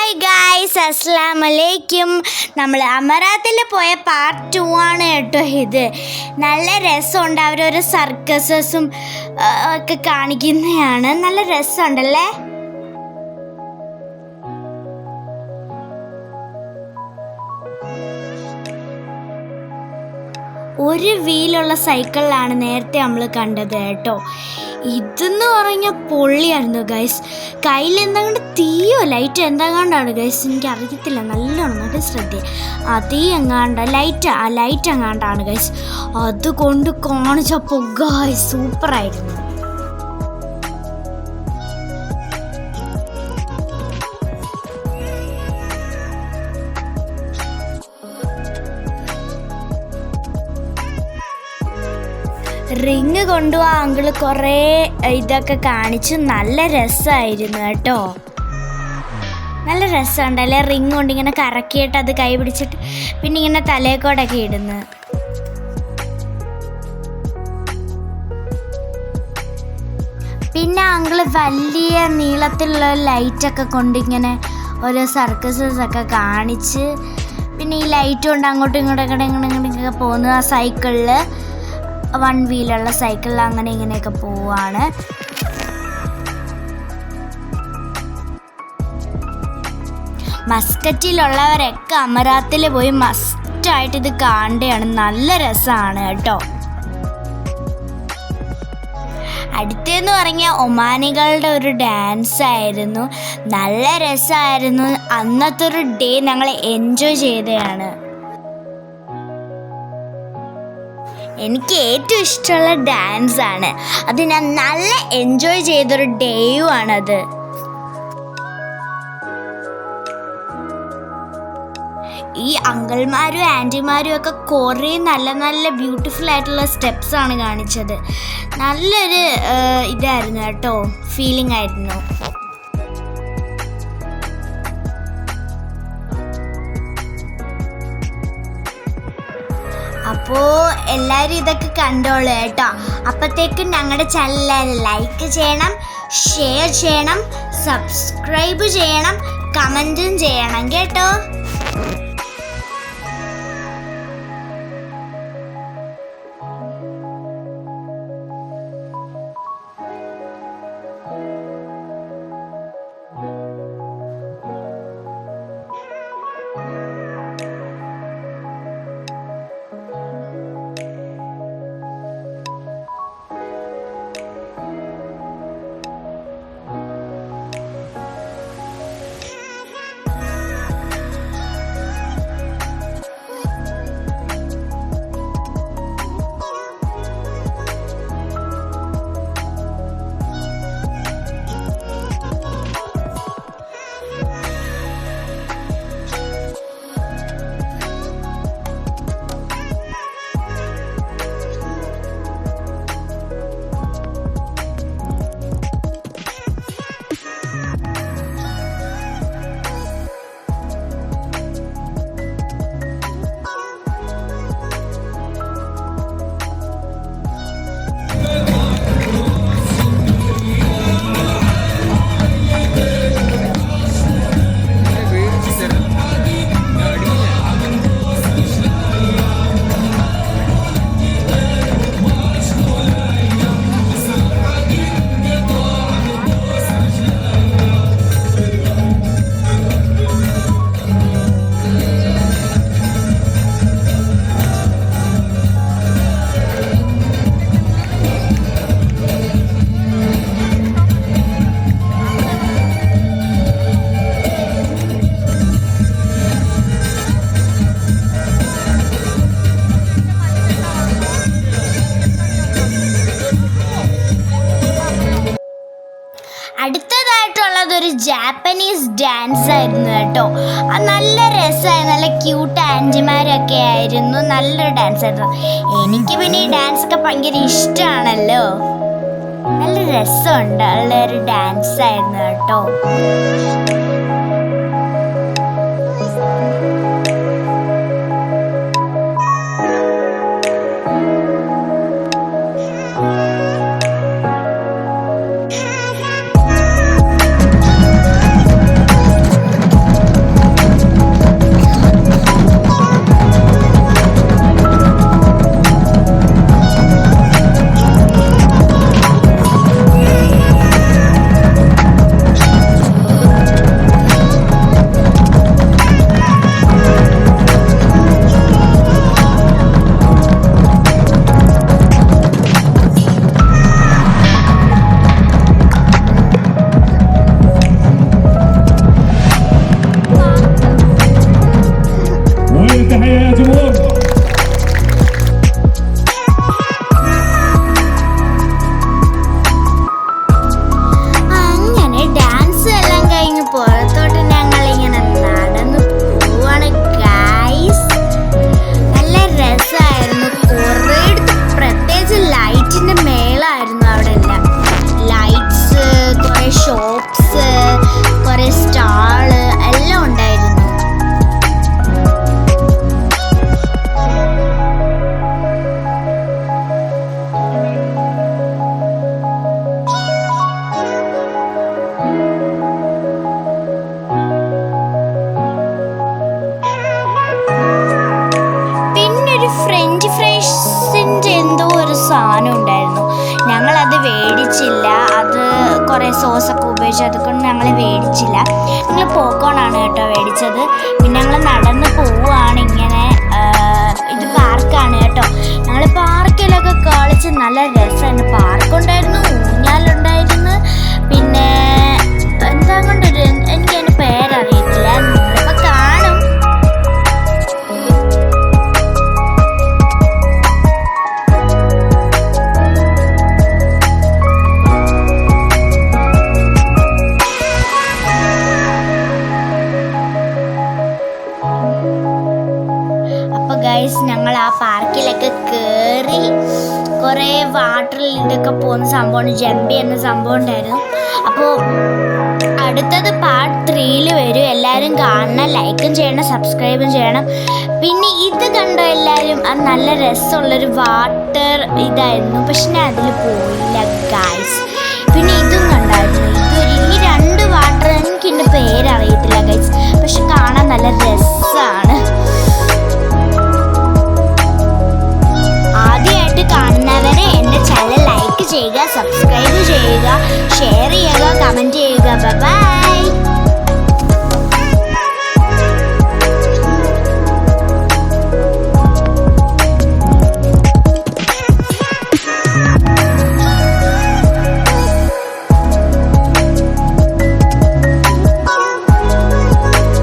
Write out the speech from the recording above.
Hi guys, അസ്സലാമു അലൈക്കും. നമ്മൾ അമറാത്തിൽ പോയ പാർട്ട് 2 ആണ് കേട്ടോ ഇത്. നല്ല രസമുണ്ട്, അവരൊരു സർക്കസസും ഒക്കെ കാണിക്കുന്നതാണ്. നല്ല രസമുണ്ടല്ലേ. ഒരു വീലുള്ള സൈക്കിളിലാണ് നേരത്തെ നമ്മൾ കണ്ടത് കേട്ടോ. ഇതെന്ന് പറഞ്ഞാൽ പൊള്ളിയായിരുന്നു ഗൈസ്. കയ്യിൽ എന്തെങ്കിലും തീയോ ലൈറ്റ് എന്തെങ്ങാണ്ടാണ് ഗൈസ്, എനിക്ക് അറിയത്തില്ല. നല്ലോണം നല്ല ശ്രദ്ധ. ആ തീ ലൈറ്റ് എങ്ങാണ്ടാണ് ഗൈസ്. അതുകൊണ്ട് കാണിച്ചപ്പോൾ ഗൈസ് സൂപ്പറായിരുന്നു. റിങ് കൊണ്ടുപോവാ അങ്കിള് കുറേ ഇതൊക്കെ കാണിച്ച് നല്ല രസമായിരുന്നു കേട്ടോ. നല്ല രസമുണ്ടല്ലേ, റിങ് കൊണ്ട് ഇങ്ങനെ കറക്കിയിട്ട് അത് കൈ പിടിച്ചിട്ട് പിന്നെ ഇങ്ങനെ തലയെക്കോടൊക്കെ ഇടുന്നു. പിന്നെ അങ്കിള് വലിയ നീളത്തിലുള്ള ലൈറ്റൊക്കെ കൊണ്ട് ഇങ്ങനെ ഓരോ സർക്കസസ് ഒക്കെ കാണിച്ച്, പിന്നെ ഈ ലൈറ്റ് കൊണ്ട് അങ്ങോട്ടും ഇങ്ങോട്ടൊക്കെ പോകുന്നു. ആ സൈക്കിളിൽ 1 വീലുള്ള സൈക്കിളിൽ അങ്ങനെ ഇങ്ങനെയൊക്കെ പോവാണ്. മസ്കറ്റിലുള്ളവരൊക്കെ അമറാത്തിൽ പോയി മസ്റ്റായിട്ട് ഇത് കാണേണ്ടതാണ്. നല്ല രസമാണ് കേട്ടോ. അടുത്തെന്ന് പറഞ്ഞാൽ ഒമാനികളുടെ ഒരു ഡാൻസ് ആയിരുന്നു. നല്ല രസമായിരുന്നു. അന്നത്തെ ഒരു ഡേ ഞങ്ങൾ എൻജോയ് ചെയ്തതാണ്. എനിക്ക് ഏറ്റവും ഇഷ്ടമുള്ള ഡാൻസ് ആണ് അത്. ഞാൻ നല്ല എൻജോയ് ചെയ്തൊരു ഡേയും ആണത്. ഈ അങ്കിൾമാരും ആൻറ്റിമാരും ഒക്കെ കുറേ നല്ല നല്ല ബ്യൂട്ടിഫുൾ ആയിട്ടുള്ള സ്റ്റെപ്സ് ആണ് കാണിച്ചത്. നല്ലൊരു ഇതായിരുന്നു കേട്ടോ, ഫീലിംഗ് ആയിരുന്നു. അപ്പോൾ എല്ലാവരും ഇതൊക്കെ കണ്ടോളൂ കേട്ടോ. അപ്പോഴത്തേക്കും ഞങ്ങളുടെ ചാനൽ ലൈക്ക് ചെയ്യണം, ഷെയർ ചെയ്യണം, സബ്സ്ക്രൈബ് ചെയ്യണം, കമൻറ്റും ചെയ്യണം കേട്ടോ. അടുത്തതായിട്ടുള്ളതൊരു ജാപ്പനീസ് ഡാൻസ് ആയിരുന്നു കേട്ടോ. അത് നല്ല രസമായിരുന്നു. നല്ല ക്യൂട്ട് ആൻറ്റിമാരൊക്കെ ആയിരുന്നു. നല്ലൊരു ഡാൻസ് ആയിരുന്നു. എനിക്ക് പിന്നെ ഈ ഡാൻസ് ഒക്കെ ഭയങ്കര ഇഷ്ടമാണല്ലോ. നല്ല രസമുണ്ട്. ഉള്ളൊരു ഡാൻസ് ആയിരുന്നു കേട്ടോ. ഞങ്ങൾ പോപ്കോണാണ് കേട്ടോ മേടിച്ചത്. പിന്നെ ഞങ്ങൾ നടന്ന് പോവുകയാണ് ഇങ്ങനെ. ഇത് പാർക്കാണ് കേട്ടോ. ഞങ്ങൾ പാർക്കിലൊക്കെ കളിച്ച് നല്ല രസമാണ്. പാർക്കുണ്ടായിരുന്നു, ഊഞ്ഞാലുണ്ടായിരുന്നു, പിന്നെ എന്താ കൊണ്ടൊരു എനിക്കതിൻ്റെ പേരറിയത്തില്ല, നിങ്ങളിപ്പോൾ കാണും. അപ്പോൾ ഗൈസ് ഞങ്ങൾ ആ പാർക്കിലൊക്കെ കയറി. കുറേ വാട്ടറിൽ ഇതൊക്കെ പോകുന്ന സംഭവമാണ്, ജമ്പി എന്ന സംഭവം ഉണ്ടായിരുന്നു. അപ്പോൾ അടുത്തത് പാർട്ട് 3 വരും. എല്ലാവരും കാണണം, ലൈക്കും ചെയ്യണം, സബ്സ്ക്രൈബും ചെയ്യണം. പിന്നെ ഇത് കണ്ടോ എല്ലാവരും? അത് നല്ല രസമുള്ളൊരു വാട്ടർ ഇതായിരുന്നു, പക്ഷെ ഞാൻ അതിൽ പോയില്ല ഗൈസ്. പിന്നെ ഇതും കണ്ടായിരുന്നു. ഈ 2 വാട്ടർ എനിക്കിൻ്റെ പേര്